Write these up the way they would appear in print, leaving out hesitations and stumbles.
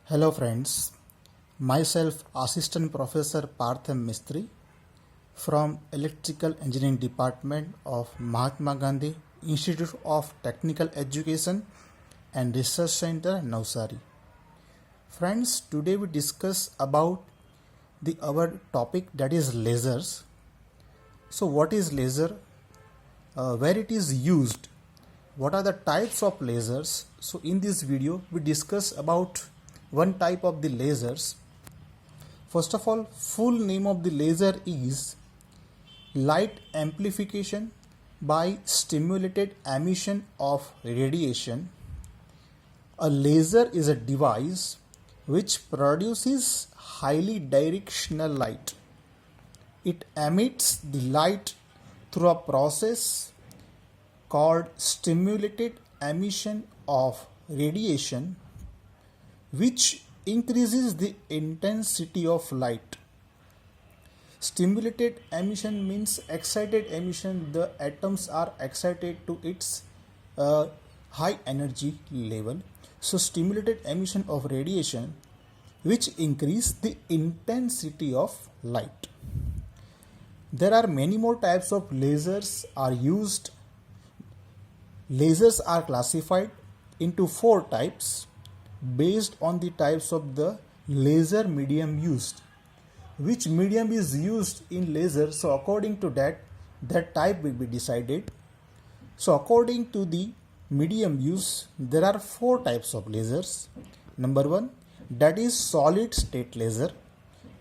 Hello friends, myself Assistant Professor Partham Mistry from Electrical Engineering Department of Mahatma Gandhi Institute of Technical Education and Research Center, Navsari. Friends, today we discuss about our topic, that is lasers. So what is laser? Where it is used? What are the types of lasers? So in this video we discuss about one type of the lasers. First of all, full name of the laser is light amplification by stimulated emission of radiation. A laser is a device which produces highly directional light. It emits the light through a process called stimulated emission of radiation, which increases the intensity of light. Stimulated emission means excited emission. The atoms are excited to its high energy level. So stimulated emission of radiation which increase the intensity of light. There are many more types of lasers are used. Lasers are classified into 4 types based on the types of the laser medium used. Which medium is used in laser, so according to that type will be decided. So according to the medium use, there are 4 types of lasers. Number 1, that is solid state laser,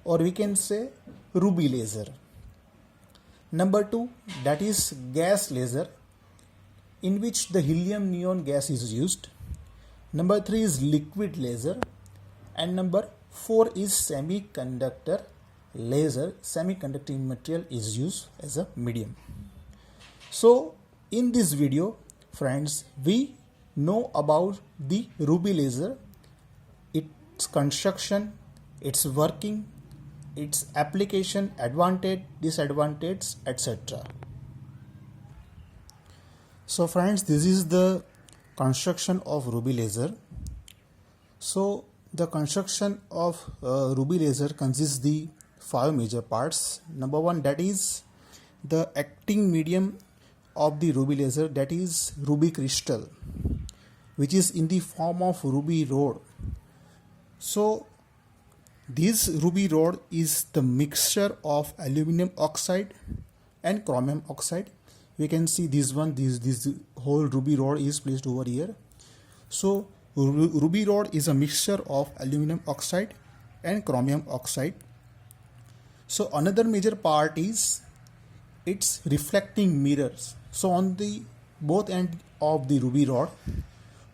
or we can say ruby laser. Number 2, that is gas laser, in which the helium neon gas is used. Number 3 is liquid laser, and number 4 is semiconductor laser. Semiconducting material is used as a medium. So in this video, friends, we know about the ruby laser, its construction, its working, its application, advantage, disadvantage, etc. So friends, this is the construction of ruby laser. So the construction of ruby laser consists the 5 major parts. Number 1, that is the acting medium of the ruby laser, that is ruby crystal, which is in the form of ruby rod. So this ruby rod is the mixture of aluminum oxide and chromium oxide. We can see this one, this whole ruby rod is placed over here. So ruby rod is a mixture of aluminum oxide and chromium oxide. So another major part is its reflecting mirrors. So on the both end of the ruby rod,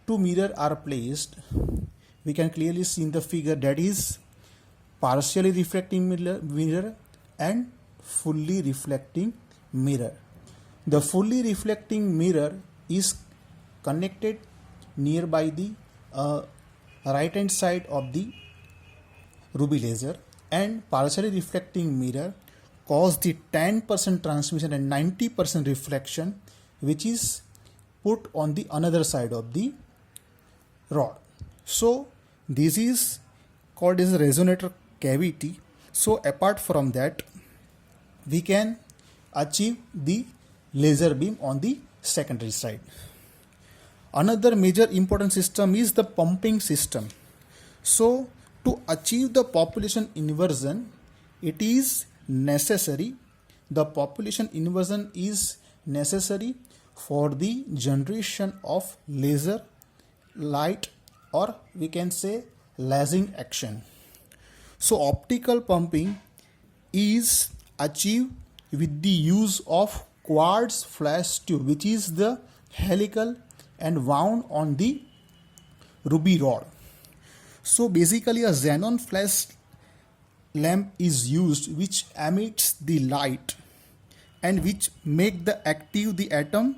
2 mirrors are placed. We can clearly see in the figure, that is partially reflecting mirror and fully reflecting mirror. The fully reflecting mirror is connected nearby the right hand side of the ruby laser, and partially reflecting mirror cause the 10% transmission and 90% reflection, which is put on the another side of the rod. So this is called as a resonator cavity. So apart from that, we can achieve the laser beam on the secondary side. Another major important system is the pumping system. So to achieve the population inversion, it is necessary, the population inversion is necessary for the generation of laser light, or we can say lasing action. So optical pumping is achieved with the use of quartz flash tube, which is the helical and wound on the ruby rod. So basically a xenon flash lamp is used, which emits the light and which make the active the atom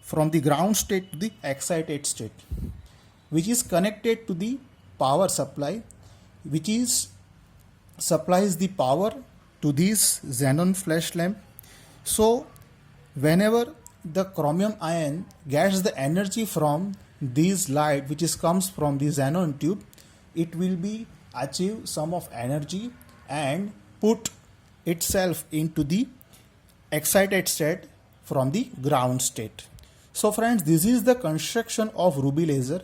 from the ground state to the excited state, which is connected to the power supply, which is supplies the power to this xenon flash lamp. So whenever the chromium ion gets the energy from this light which is comes from the xenon tube, it will be achieve some of energy and put itself into the excited state from the ground state. So friends, this is the construction of ruby laser.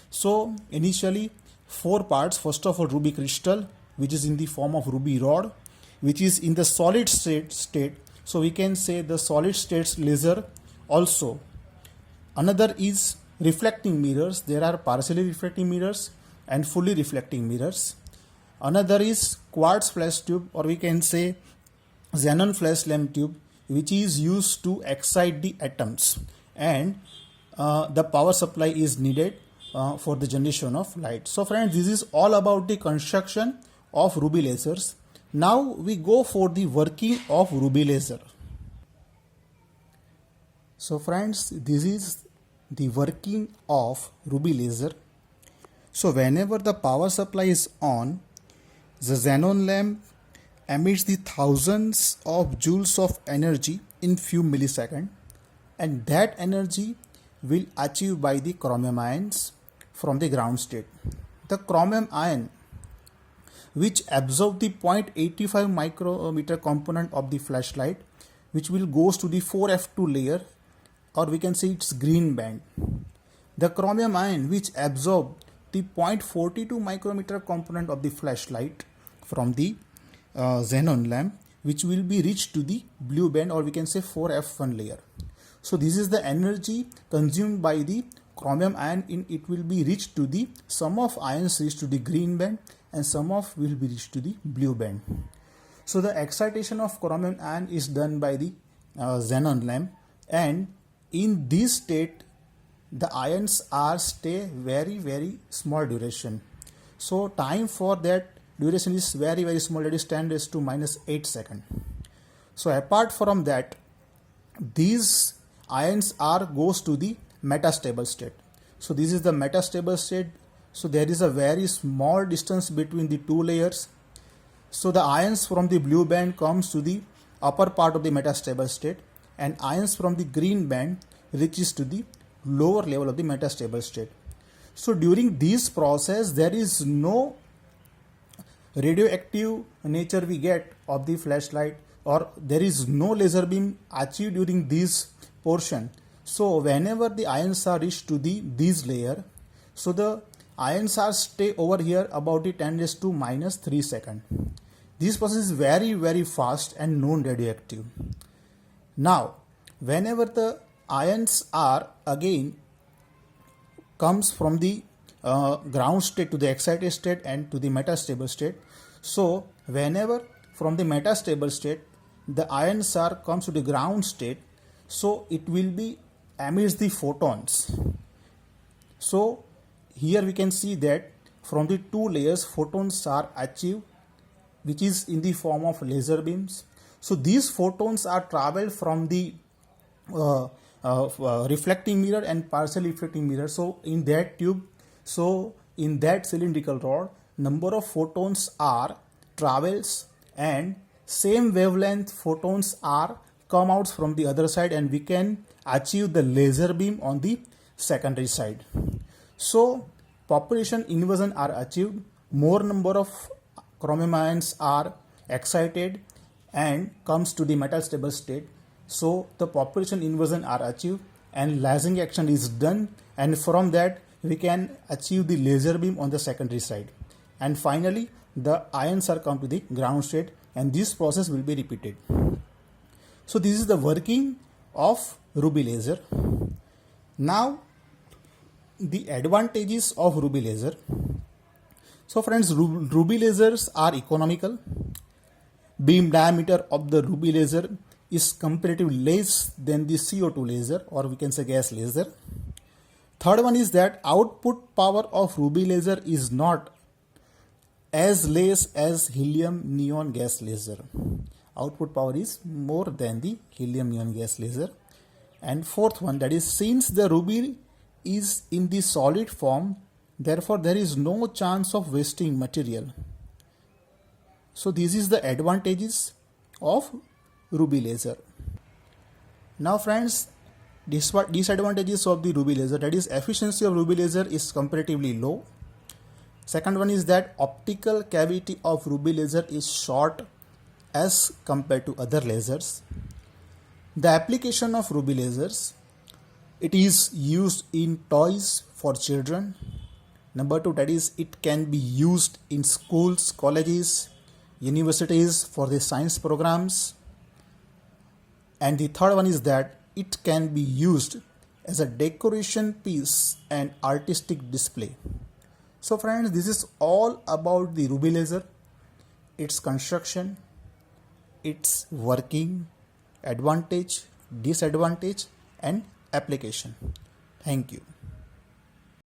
So initially 4 parts. First of all, ruby crystal, which is in the form of ruby rod, which is in the solid state. So we can say the solid state laser. Also another is reflecting mirrors. There are partially reflecting mirrors and fully reflecting mirrors. Another is quartz flash tube, or we can say xenon flash lamp tube, which is used to excite the atoms, and the power supply is needed for the generation of light. So friends, this is all about the construction of ruby lasers. Now we go for the working of ruby laser. So friends, this is the working of ruby laser. So whenever the power supply is on, the xenon lamp emits the thousands of joules of energy in few milliseconds, and that energy will achieved by the chromium ions from the ground state. The chromium ion, which absorb the 0.85 micrometer component of the flashlight, which will goes to the 4F2 layer, or we can say it's green band. The chromium ion, which absorb the 0.42 micrometer component of the flashlight from the xenon lamp, which will be reached to the blue band, or we can say 4F1 layer. So this is the energy consumed by the chromium ion. It will be reached to the some of ions reach to the green band and some of will be reached to the blue band. So the excitation of chromium ion is done by the xenon lamp, and in this state the ions are stay very small duration. So time for that duration is very small, that is 10 raised to minus 8 seconds. So apart from that, these ions are goes to the metastable state. So this is the metastable state. So there is a very small distance between the two layers. So the ions from the blue band comes to the upper part of the metastable state, and ions from the green band reaches to the lower level of the metastable state. So during this process, there is no radioactive nature we get of the flashlight, or there is no laser beam achieved during this portion. So whenever the ions are reached to this layer, so the ions are stay over here about the 10 raised to minus 3 seconds. This process is very fast and non-radioactive. Now whenever the ions are again comes from the ground state to the excited state and to the metastable state. So whenever from the metastable state the ions are comes to the ground state, so it will be emits the photons. So here we can see that from the two layers photons are achieved, which is in the form of laser beams. So these photons are traveled from the reflecting mirror and partially reflecting mirror. So in that tube, so in that cylindrical rod, number of photons are travels, and same wavelength photons are come out from the other side, and we can achieve the laser beam on the secondary side. So population inversion are achieved, more number of chromium ions are excited and comes to the metastable state. So the population inversion are achieved and lasing action is done, and from that we can achieve the laser beam on the secondary side, and finally the ions are come to the ground state, and this process will be repeated. So this is the working of ruby laser. Now the advantages of ruby laser. So friends, ruby lasers are economical. Beam diameter of the ruby laser is comparatively less than the CO2 laser, or we can say gas laser. Third one is that output power of ruby laser is not as less as helium neon gas laser. Output power is more than the helium neon gas laser. And fourth one, that is, since the ruby is in the solid form, therefore there is no chance of wasting material. So this is the advantages of ruby laser. Now friends, disadvantages of the ruby laser, that is efficiency of ruby laser is comparatively low. Second one is that optical cavity of ruby laser is short as compared to other lasers. The application of ruby lasers, it is used in toys for children. Number two, that is it can be used in schools, colleges, universities for the science programs. And the third one is that it can be used as a decoration piece and artistic display. So friends, this is all about the ruby laser, its construction, its working, advantage, disadvantage and application. Thank you.